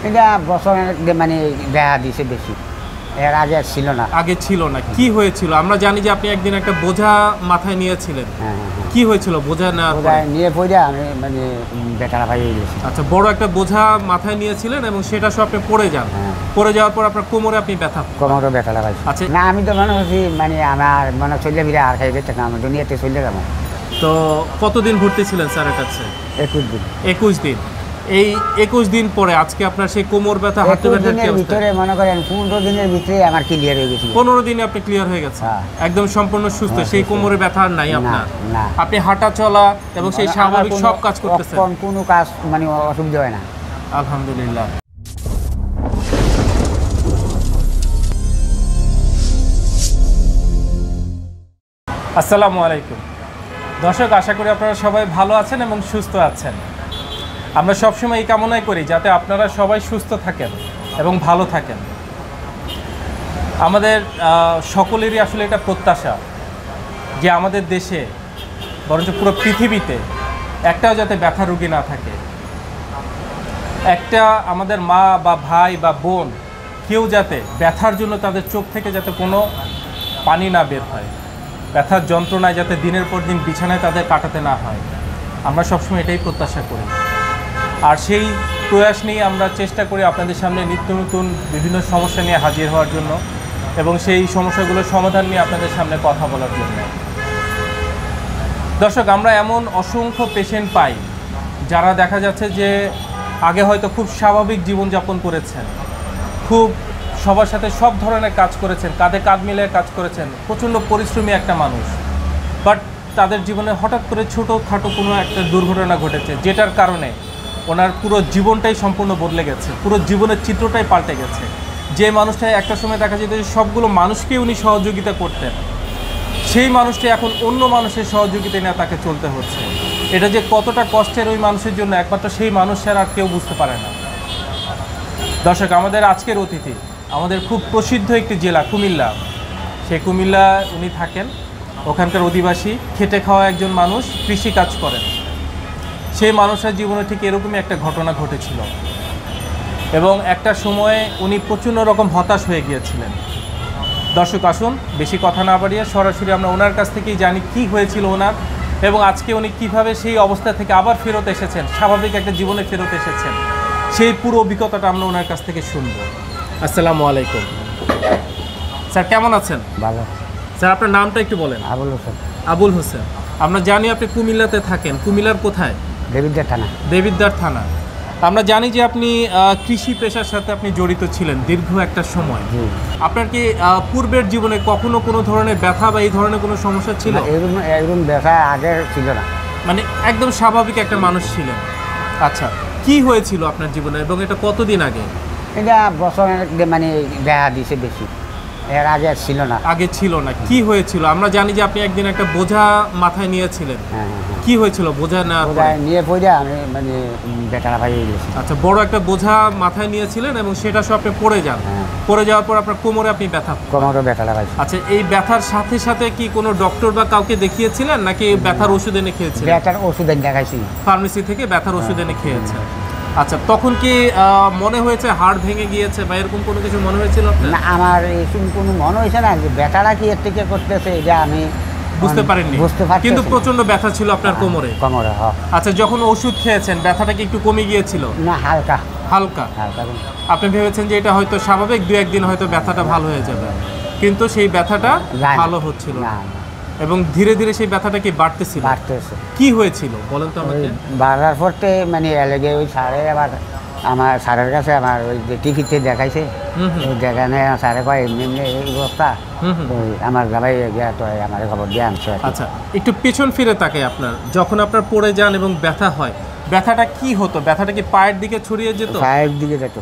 এটা বছর মানে দেখা দিছে বেশি, এর আগে ছিল না। আগে ছিল না, কি হয়েছিল? আমরা জানি যে আপনি একদিন একটা বোঝা মাথায় নিয়েছিলেন। কি হয়েছিল বোঝা নিয়ে পড়ে আমি মানে বেটারা ভাই গেছি। আচ্ছা, বড় একটা বোঝা মাথায় নিয়েছিলেন এবং সেটা সব আপনি পড়ে যান। পড়ে যাওয়ার পর আপনার কোমরে আপনি কোমরে ব্যথাটা পাইছি। আচ্ছা, না আমি তো মনে করছি মানে আমার মনে চলে ফিরে আর খাই যেতে আমার দুনিয়াতে চলে যাবো। তো কতদিন ভর্তি ছিলেন স্যারের কাছে? 21 দিন। 21 দিন। এই 21 দিন পরে আজকে আপনার সেই কোমর ব্যথা, হাঁটু ব্যথার ভিতরে মনে করেন 15 দিনের ভিতরে আমার ক্লিয়ার হয়ে গেছে। 15 দিনে আপনি ক্লিয়ার হয়ে গেছে, একদম সম্পূর্ণ সুস্থ। সেই কোমরে ব্যথা আর নাই আপনার? না। আপনি হাঁটা চলা এবং সেই স্বাভাবিক সব কাজ করতেছেন? কোনো কাজ মানে অসুবিধা হয় না, আলহামদুলিল্লাহ। আসসালামু আলাইকুম দর্শক, আশা করি আপনারা সবাই ভালো আছেন এবং সুস্থ আছেন। আমরা সবসময় এই কামনাই করি যাতে আপনারা সবাই সুস্থ থাকেন এবং ভালো থাকেন। আমাদের সকলেরই আসলে এটা প্রত্যাশা যে আমাদের দেশে বরঞ্চ পুরো পৃথিবীতে একটাও যাতে ব্যথা রোগী না থাকে, একটা আমাদের মা বা ভাই বা বোন কেউ যাতে ব্যথার জন্য তাদের চোখ থেকে যাতে কোনো পানি না বের হয়, ব্যথার যন্ত্রণায় যাতে দিনের পর দিন বিছানায় তাদের কাটাতে না হয়। আমরা সবসময় এটাই প্রত্যাশা করি, আর সেই প্রয়াস নিয়ে আমরা চেষ্টা করি আপনাদের সামনে নিত্য নতুন বিভিন্ন সমস্যা নিয়ে হাজির হওয়ার জন্য এবং সেই সমস্যাগুলোর সমাধান নিয়ে আপনাদের সামনে কথা বলার জন্য। দর্শক, আমরা এমন অসংখ্য পেশেন্ট পাই যারা দেখা যাচ্ছে যে আগে হয়তো খুব স্বাভাবিক জীবনযাপন করেছেন, খুব সবার সাথে সব ধরনের কাজ করেছেন, কাঁধে কাঁধ মিলিয়ে কাজ করেছেন, প্রচণ্ড পরিশ্রমী একটা মানুষ। বাট তাদের জীবনে হঠাৎ করে ছোটোখাটো কোনো একটা দুর্ঘটনা ঘটেছে, যেটার কারণে ওনার পুরো জীবনটাই সম্পূর্ণ বদলে গেছে, পুরো জীবনের চিত্রটাই পাল্টে গেছে। যে মানুষটা একটা সময় দেখা যেত যে সবগুলো মানুষকে উনি সহযোগিতা করতেন, সেই মানুষটি এখন অন্য মানুষের সহযোগিতা নিয়ে তাকে চলতে হচ্ছে। এটা যে কতটা কষ্টের ওই মানুষের জন্য একমাত্র সেই মানুষের আর কেউ বুঝতে পারে না। দর্শক, আমাদের আজকের অতিথি আমাদের খুব প্রসিদ্ধ একটি জেলা কুমিল্লা, সেই কুমিল্লা উনি থাকেন, ওখানকার অধিবাসী, খেটে খাওয়া একজন মানুষ, কৃষি কাজ করেন। সেই মানুষের জীবনে ঠিক এরকমই একটা ঘটনা ঘটেছিল এবং একটা সময়ে উনি প্রচণ্ড রকম হতাশ হয়ে গিয়েছিলেন। দর্শক, আসুন বেশি কথা না বাড়িয়ে সরাসরি আমরা ওনার কাছ থেকেই জানি কি হয়েছিল ওনার, এবং আজকে উনি কিভাবে সেই অবস্থা থেকে আবার ফেরত এসেছেন, স্বাভাবিক একটা জীবনে ফেরত এসেছেন, সেই পুরো অভিজ্ঞতাটা আমরা ওনার কাছ থেকে শুনব। আসসালামু আলাইকুম স্যার, কেমন আছেন? ভালো স্যার, আপনার নামটা একটু বলেন। আবুল হোসেন। আবুল হোসেন, আমরা জানি আপনি কুমিল্লাতে থাকেন। কুমিল্লার কোথায়? দেবিদ্বার থানা। দেবিদ্বার থানা। আমরা জানি যে আপনি কৃষি পেশার সাথে আপনি জড়িত ছিলেন দীর্ঘ একটা সময়। আপনার কি পূর্বের জীবনে কখনো কোনো ধরনের ব্যথা বা এই ধরনের কোনো সমস্যা ছিল? এরকম ব্যথা আগে ছিল না, মানে একদম স্বাভাবিক একটা মানুষ ছিলেন। আচ্ছা, কি হয়েছিল আপনার জীবনে এবং এটা কতদিন আগে? এটা বছর মানে দেখা দিছে বেশি, এর আগে ছিল না। আগে ছিল না, কি হয়েছিল? আমরা জানি যে আপনি একদিন একটা বোঝা মাথায় নিয়েছিলেন। কি হয়েছিল বোঝা নিয়ে পড়ে আমি মানে বেটারা ভাই গেছি। আচ্ছা, বড় একটা বোঝা মাথায় নিয়েছিলেন এবং সেটা সব আপনি পড়ে যান। পড়ে যাওয়ার পর আপনার কোমরে আপনি কোমরে ব্যথাটা পাইছি। আচ্ছা, এই ব্যথার সাথে সাথে কি কোনো ডক্টর বা কাউকে দেখিয়েছিলেন নাকি ব্যথার ওষুধ এনে খেয়েছিলেন? ব্যথার ওষুধ এনে দেখাইছি, ফার্মেসি থেকে ব্যথার ওষুধ এনে খেয়েছেন। আচ্ছা, তখন কি মনে হয়েছে হাড় ভেঙে গিয়েছে বা এরকম কোনো কিছু মনে হয়েছিল? না, আমার এরকম কোনো মনে হয়েছে না যে ব্যথাটা কি এর থেকে করতেছে, এটা আমি বুঝতে পারেননি, কিন্তু প্রচন্ড ব্যথা ছিল আপনার কোমরে। আচ্ছা, যখন ওষুধ খেয়েছেন ব্যথাটা কি একটু কমে গিয়েছিল? না, হালকা হালকা। আপনি ভেবেছেন যে এটা হয়তো স্বাভাবিক, 2-1 দিন হয়তো ব্যথাটা ভালো হয়ে যাবে, কিন্তু সেই ব্যথাটা ভালো হচ্ছিল না এবং ধীরে ধীরে সেই ব্যথাটা কি বাড়তেছিল? কি হয়েছিল বলেন তো আমাকে। বাড়ার পরতে মানে এলাকায় ওই স্যারে আবার আমার স্যারের কাছে আমার ওই যে টিভিতে দেখাইছে, দেখানে স্যারে কয় এমনি এমনি এই অবস্থা, আমার গাবাই গিয়া তো আমার খবর দিয়ে আনছে। আচ্ছা, একটু পেছন ফিরে তাকাই, আপনার যখন আপনার পড়ে যান এবং ব্যথা হয়, ব্যথাটা কি হতো? ব্যথাটা কি পায়ের দিকে ছড়িয়ে যেত? পায়ের দিকে যেত।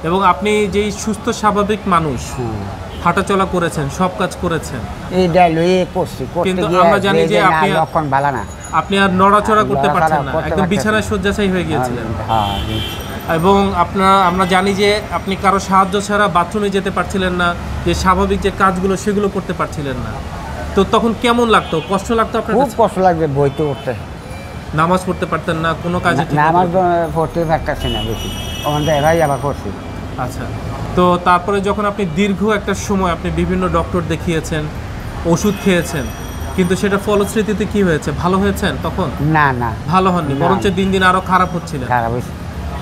এবং আপনি যেই সুস্থ স্বাভাবিক মানুষ, হাঁটাচলা করেছেন, সব কাজ করেছেন, কিন্তু আমরা জানি যে আপনি লক্ষণ ভালো না, আপনি আর নড়াচড়া করতে পারছেন না, একদম বিছানায় শয্যাশায়ী হয়ে গিয়েছিলেন। এবং আমরা জানি যে আপনি কারো সাহায্য ছাড়া বাথরুমে যেতে পারছিলেন না, যে স্বাভাবিক যে কাজগুলো সেগুলো করতে পারছিলেন না। তো তখন কেমন লাগতো? কষ্ট লাগতো আপনার? খুব কষ্ট লাগবে, বইতে উঠতে, নামাজ পড়তে পারতেন না, কোনো কাজে নামাজ পড়তে পারতেছি না বেশি। আমাদের এরাই আবার করছি। আচ্ছা, তো তারপরে যখন আপনি দীর্ঘ একটা সময় আপনি বিভিন্ন ডক্টর দেখিয়েছেন, ওষুধ খেয়েছেন, কিন্তু সেটা ফলশ্রুতিতে কি হয়েছে? ভালো হয়েছেন তখন? না না, ভালো হননি, বরঞ্চ দিন দিন আরো খারাপ হচ্ছিলেন। খারাপ হয়েছে।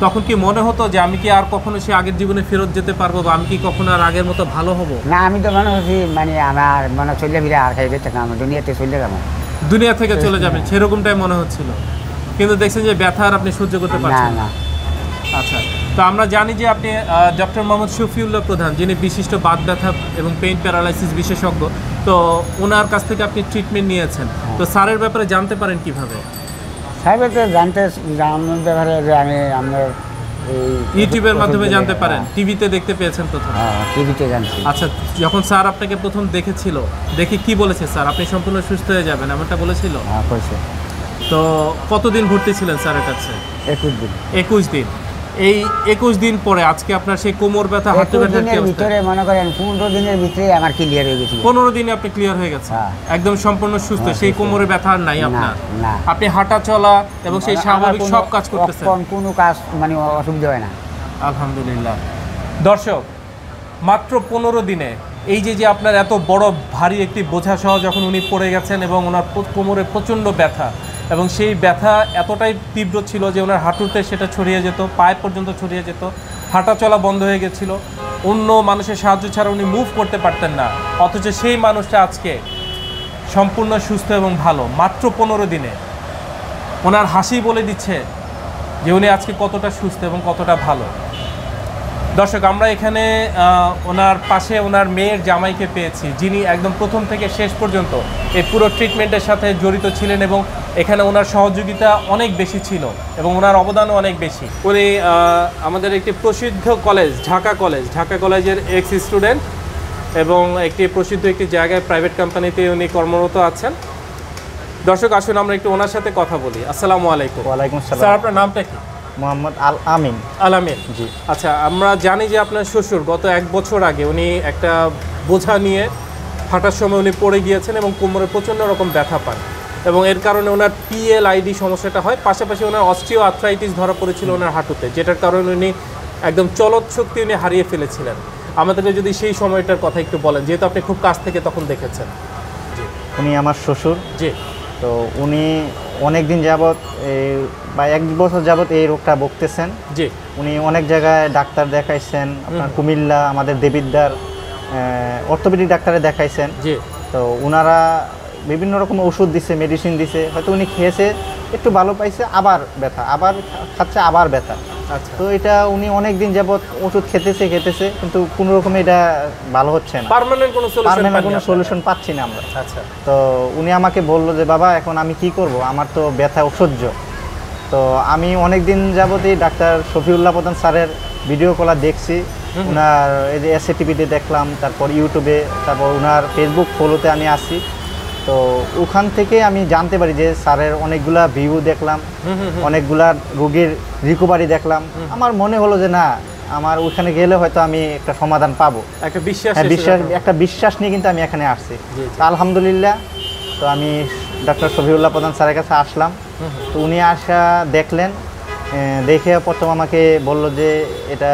তখন কি মনে হতো যে আমি কি আর কখনো সে আগের জীবনে ফেরত যেতে পারবো, বা আমি কি কখনো আর আগের মতো ভালো হব? না, আমি তো মনে হচ্ছি মানে আমার মনে চলে ফিরে আর খাই যেতে আমার দুনিয়াতে চলে যাবো, দুনিয়া থেকে চলে যাবেন সেরকমটাই মনে হচ্ছিল, কিন্তু দেখছেন যে ব্যথা আর আপনি সহ্য করতে না পারছেন না। না। আচ্ছা, তো আমরা জানি যে আপনি ডক্টর মোহাম্মদ শফিউল্লাহ প্রধান, যিনি বিশিষ্ট বাত ব্যথা এবং পেইন প্যারালাইসিস বিশেষজ্ঞ, তো ওনার কাছ থেকে আপনি ট্রিটমেন্ট নিয়েছেন, তো স্যারের ব্যাপারে জানতে পারেন কিভাবে? সাহেবের তো জানার ব্যাপারে যে আমি আপনার ইউটিউবের মাধ্যমে জানতে পারেন, টিভিতে দেখতে পেয়েছেন প্রথম? হ্যাঁ, টিভিতে জানছি। আচ্ছা, যখন স্যার আপনাকে প্রথম দেখেছিল, দেখে কি বলেছে স্যার? আপনি সম্পূর্ণ সুস্থ হয়ে যাবেন এমনটা বলেছিল? হ্যাঁ, কইছে। তো কতদিন ভর্তি ছিলেন স্যারের কাছে? 21 দিন। 21 দিন। এই 21 দিন পরে আজকে আপনার সেই কোমর ব্যথা, হাঁটু 21 ব্যথার কি দিনের অবস্থা? ভিতরে মনে করেন 15 দিনের ভিতরে আমার ক্লিয়ার হয়ে গেছে। 15 দিনে আপনি ক্লিয়ার হয়ে গেছেন, হ্যাঁ। একদম সম্পূর্ণ সুস্থ, হ্যাঁ, সেই সুস্থ। কোমরে ব্যথা আর নাই না, আপনার। না। আপনি হাঁটা চলা এবং সেই স্বাভাবিক আমার সব কাজ করতেছেন। কোনো কাজ মানে অসুবিধা হয় না। আলহামদুলিল্লাহ। দর্শক, মাত্র 15 দিনে এই যে আপনার এত বড় ভারী একটি বোঝা সহ যখন উনি পড়ে গেছেন এবং ওনার কোমরে প্রচণ্ড ব্যথা, এবং সেই ব্যথা এতটাই তীব্র ছিল যে ওনার হাঁটুতে সেটা ছড়িয়ে যেত, পায়ে পর্যন্ত ছড়িয়ে যেত, হাঁটা চলা বন্ধ হয়ে গেছিল, অন্য মানুষের সাহায্য ছাড়া উনি মুভ করতে পারতেন না, অথচ সেই মানুষটা আজকে সম্পূর্ণ সুস্থ এবং ভালো মাত্র 15 দিনে। ওনার হাসি বলে দিচ্ছে যে উনি আজকে কতটা সুস্থ এবং কতটা ভালো। দর্শক, আমরা এখানে ওনার পাশে ওনার মেয়ের জামাইকে পেয়েছি, যিনি একদম প্রথম থেকে শেষ পর্যন্ত এই পুরো ট্রিটমেন্টের সাথে জড়িত ছিলেন, এবং এখানে ওনার সহযোগিতা অনেক বেশি ছিল এবং ওনার অবদানও অনেক বেশি। উনি আমাদের একটি প্রসিদ্ধ কলেজ, ঢাকা কলেজের এক্স স্টুডেন্ট, এবং একটি প্রসিদ্ধ একটি জায়গায় প্রাইভেট কোম্পানিতে উনি কর্মরত আছেন। দর্শক, আসুন আমরা একটু ওনার সাথে কথা বলি। আসসালামু আলাইকুম। ওয়ালাইকুম স্যার, আসসালাম। আপনার নামটা কি? মোহাম্মদ আল আমিন। আল আমিন, জি। আচ্ছা, আমরা জানি যে আপনার শ্বশুর গত 1 বছর আগে উনি একটা বোঝা নিয়ে হাঁটার সময় উনি পড়ে গিয়েছেন এবং কোমরে প্রচণ্ড রকম ব্যথা পান, এবং এর কারণে ওনার PLID সমস্যাটা হয়, পাশাপাশি ওনার অস্টিও আর্থ্রাইটিস ধরা পড়েছিল ওনার হাঁটুতে, যেটার কারণে উনি একদম চলৎ শক্তি উনি হারিয়ে ফেলেছিলেন। আমাদেরকে যদি সেই সময়টার কথা একটু বলেন, যেহেতু আপনি খুব কাছ থেকে তখন দেখেছেন। উনি আমার শ্বশুর। জি। তো উনি অনেক দিন যাবৎ বা 1 বছর যাবৎ এই রোগটা ভুগতেছেন। জি। উনি অনেক জায়গায় ডাক্তার দেখাইছেন, আপনার কুমিল্লা, আমাদের দেবিদ্দার অর্থোপেডিক ডাক্তারে দেখাইছেন। জি। তো ওনারা বিভিন্ন রকম ওষুধ দিছে, মেডিসিন দিছে, হয়তো উনি খেয়েছে, একটু ভালো পাইছে, আবার ব্যথা, আবার খাচ্ছে, আবার ব্যথা। আচ্ছা। তো এটা উনি অনেক দিন যাবৎ ওষুধ খেতেছে, কিন্তু কোনো রকমে এটা ভালো হচ্ছে না, পার্মানেন্ট কোনো সলিউশন পাচ্ছি না আমরা। আচ্ছা। তো উনি আমাকে বললো যে বাবা, এখন আমি কি করব, আমার তো ব্যথা অসহ্য। তো আমি অনেক দিন যাবতই ডাক্তার শফিউল্লাহ প্রধান স্যারের ভিডিও কলা দেখছি, ওনার এই যে SATVতে দেখলাম, তারপর ইউটিউবে, তারপর ওনার ফেসবুক ফলোতে আমি আসি। তো ওখান থেকে আমি জানতে পারি যে স্যারের অনেকগুলা ভিউ দেখলাম, অনেকগুলা রোগীর রিকভারি দেখলাম। আমার মনে হলো যে না, আমার ওখানে গেলে হয়তো আমি একটা সমাধান পাবো, একটা বিশ্বাস নিয়ে কিন্তু আমি এখানে আসছি। আলহামদুলিল্লাহ। তো আমি ডক্টর শফিউল্লাহ প্রধান স্যারের কাছে আসলাম। তো উনি আসা দেখলেন, দেখে প্রথম আমাকে বললো যে এটা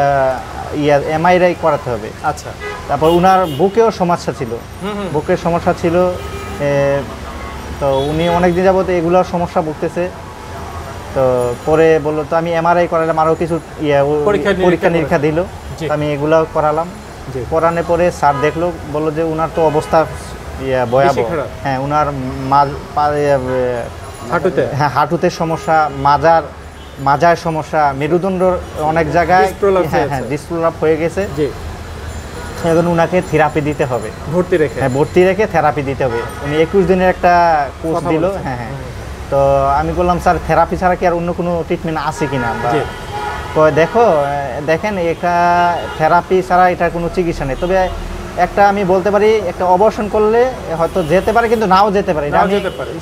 MRI করাতে হবে। আচ্ছা। তারপর উনার বুকেও সমস্যা ছিল, বুকের সমস্যা ছিল। তো উনি অনেক দিন যাবত এগুলোর সমস্যা ভুগতেছে। তো পরে বললো, তো আমি MRI করালাম, আরও কিছু পরীক্ষা নিরীক্ষা দিল, আমি এগুলো করালাম। করানোর পরে স্যার দেখলো, বললো যে উনার তো অবস্থা ভয়াবহ। হ্যাঁ, উনার হাঁটুতে সমস্যা, মাজার সমস্যা, মেরুদণ্ডর অনেক জায়গায় ডিসপ্রলাপ হয়ে গেছে। এখন উনাকে থেরাপি দিতে হবে, ভর্তি রেখে থেরাপি দিতে হবে। উনি 21 দিনের একটা কোর্স দিল। হ্যাঁ। তো আমি বললাম, স্যার থেরাপি ছাড়া কি আর অন্য কোনো ট্রিটমেন্ট আছে কিনা? দেখেন, এটা থেরাপি ছাড়া এটার কোনো চিকিৎসা নেই। তবে একটা আমি বলতে পারি, একটা অপারেশন করলে হয়তো যেতে পারে, কিন্তু নাও যেতে পারে, আমি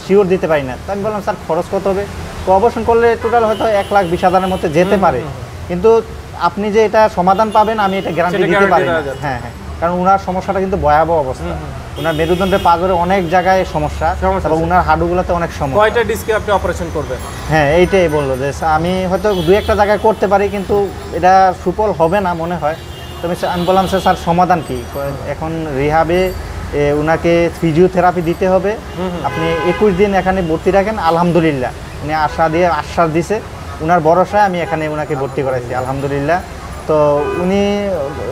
শিওর দিতে পারি না। তো আমি বললাম, স্যার খরচ কত হবে? অপারেশন করলে টোটাল হয়তো 1,20,000-এর মধ্যে যেতে পারে, কিন্তু আপনি যে এটা সমাধান পাবেন আমি এটা গ্যারান্টি দিতে পারি না। হ্যাঁ। কারণ ওনার সমস্যাটা কিন্তু ভয়াবহ অবস্থা। ওনার মেরুদণ্ডের পাঁজরে অনেক জায়গায় সমস্যা এবং ওনার হাঁটুগুলোতে অনেক সমস্যা। কয়টা ডিস্কে আপনি অপারেশন করবেন? হ্যাঁ, এইটাই বললো যে আমি হয়তো দু একটা জায়গায় করতে পারি, কিন্তু এটা সুফল হবে না মনে হয়। তো আমি বললাম স্যার সমাধান কি? এখন রিহাবে ওনাকে ফিজিওথেরাপি দিতে হবে, আপনি 21 দিন এখানে ভর্তি রাখেন। আলহামদুলিল্লাহ উনি আশ্বাস দিছে, ওনার ভরসায় আমি এখানে ওনাকে ভর্তি করাইছি আলহামদুলিল্লাহ। তো উনি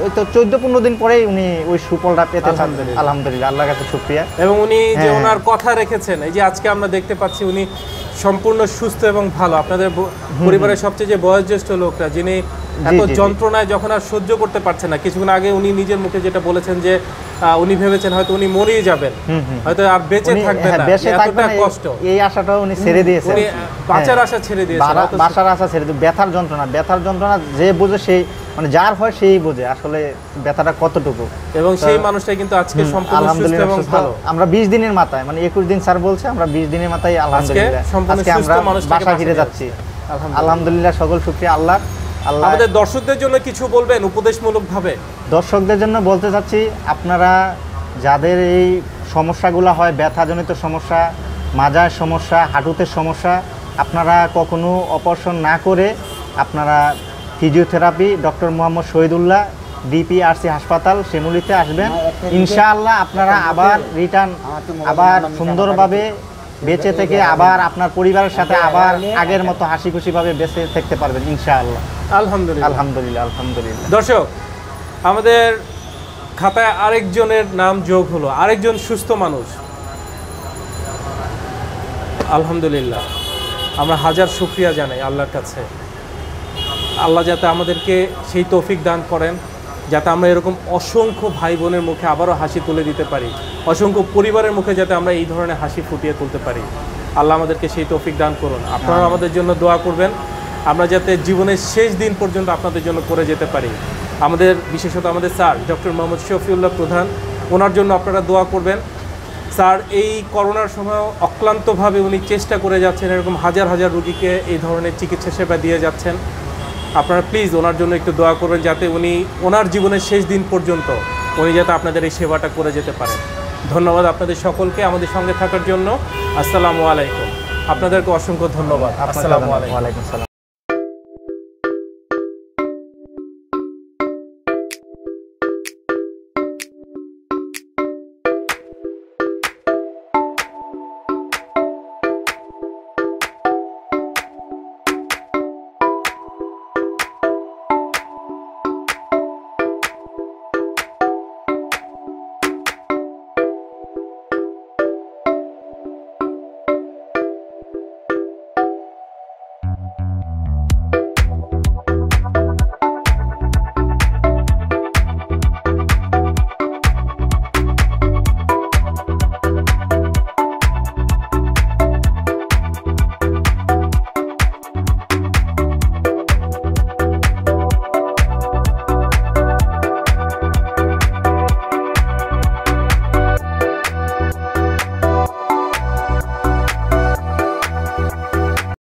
ওই তো 14-15 দিন পরেই উনি ওই সুফলটা পেতে থাকবেন আলহামদুলিল্লাহ, আল্লাহর কাছে শুকরিয়া। এবং উনি যে ওনার কথা রেখেছেন, এই যে আজকে আমরা দেখতে পাচ্ছি উনি সম্পূর্ণ সুস্থ এবং ভালো। আপনাদের পরিবারের সবচেয়ে যে বয়োজ্যেষ্ঠ লোকটা, যিনি এত যন্ত্রণায় যখন আর সহ্য করতে পারছেন না, কিছুক্ষণ আগে উনি নিজের মুখে যেটা বলেছেন যে উনি ভেবেছেন হয়তো উনি মরেই যাবেন, হয়তো আর বেঁচে থাকবেন না, এতটা কষ্ট, এই আশাটাও উনি ছেড়ে দিয়েছেন, উনি বাঁচার আশা ছেড়ে দিয়েছেন, বাঁচার আশা ছেড়ে দিয়ে ব্যথার যন্ত্রণা যে বোঝে সেই, মানে যার হয় সেই বোঝে আসলে ব্যথাটা কতটুকু। এবং সেই মানুষটাই কিন্তু আজকে সম্পূর্ণ সুস্থ এবং ভালো। আমরা 20 দিনের মাথায়, মানে 21 দিন স্যার বলছে, আমরা 20 দিনের মাথায় আলহামদুলিল্লাহ আজকে আমরা বাসা ফিরে যাচ্ছি আলহামদুলিল্লাহ। সকল শুকরিয়া আল্লাহ। আমাদের দর্শকদের জন্য কিছু বলবেন উপদেশমূলক ভাবে? দর্শকদের জন্য বলতে চাচ্ছি, আপনারা যাদের এই সমস্যাগুলো হয়, ব্যথাজনিত সমস্যা, মাজার সমস্যা, হাঁটুতে সমস্যা, আপনারা কখনো অপারেশন না করে আপনারা physiotherapy doctor Mohammad Shahidullah DPRC হাসপাতাল শিমুলিতে আসবেন। ইনশাআল্লাহ আপনারা আবার রিটার্ন, আবার সুন্দরভাবে বেঁচে থেকে আবার আপনার পরিবারের সাথে আবার আগের মতো হাসি খুশিভাবে বেঁচে থাকতে পারবেন ইনশাআল্লাহ। আলহামদুলিল্লাহ আলহামদুলিল্লাহ আলহামদুলিল্লাহ। দর্শক, আমাদের খাতায় আরেকজনের নাম যোগ হলো, আরেকজন সুস্থ মানুষ। আলহামদুলিল্লাহ, আমরা হাজার শুকরিয়া জানাই আল্লাহর কাছে। আল্লাহ যাতে আমাদেরকে সেই তৌফিক দান করেন, যাতে আমরা এরকম অসংখ্য ভাই বোনের মুখে আবারও হাসি তুলে দিতে পারি, অসংখ্য পরিবারের মুখে যাতে আমরা এই ধরনের হাসি ফুটিয়ে তুলতে পারি। আল্লাহ আমাদেরকে সেই তৌফিক দান করুন। আপনারা আমাদের জন্য দোয়া করবেন, আমরা যাতে জীবনের শেষ দিন পর্যন্ত আপনাদের জন্য করে যেতে পারি। আমাদের বিশেষত আমাদের স্যার ডক্টর মোহাম্মদ শফিউল্লাহ প্রধান, ওনার জন্য আপনারা দোয়া করবেন। স্যার এই করোনার সময় অক্লান্তভাবে উনি চেষ্টা করে যাচ্ছেন, এরকম হাজার হাজার রোগীকে এই ধরনের চিকিৎসা সেবা দিয়ে যাচ্ছেন। আপনারা প্লিজ ওনার জন্য একটু দোয়া করবেন, যাতে উনি ওনার জীবনের শেষ দিন পর্যন্ত উনি যাতে আপনাদের এই সেবাটা করে যেতে পারেন। ধন্যবাদ আপনাদের সকলকে আমাদের সঙ্গে থাকার জন্য। আসসালামু আলাইকুম। আপনাদেরকে অসংখ্য ধন্যবাদ। আসসালামু আলাইকুম।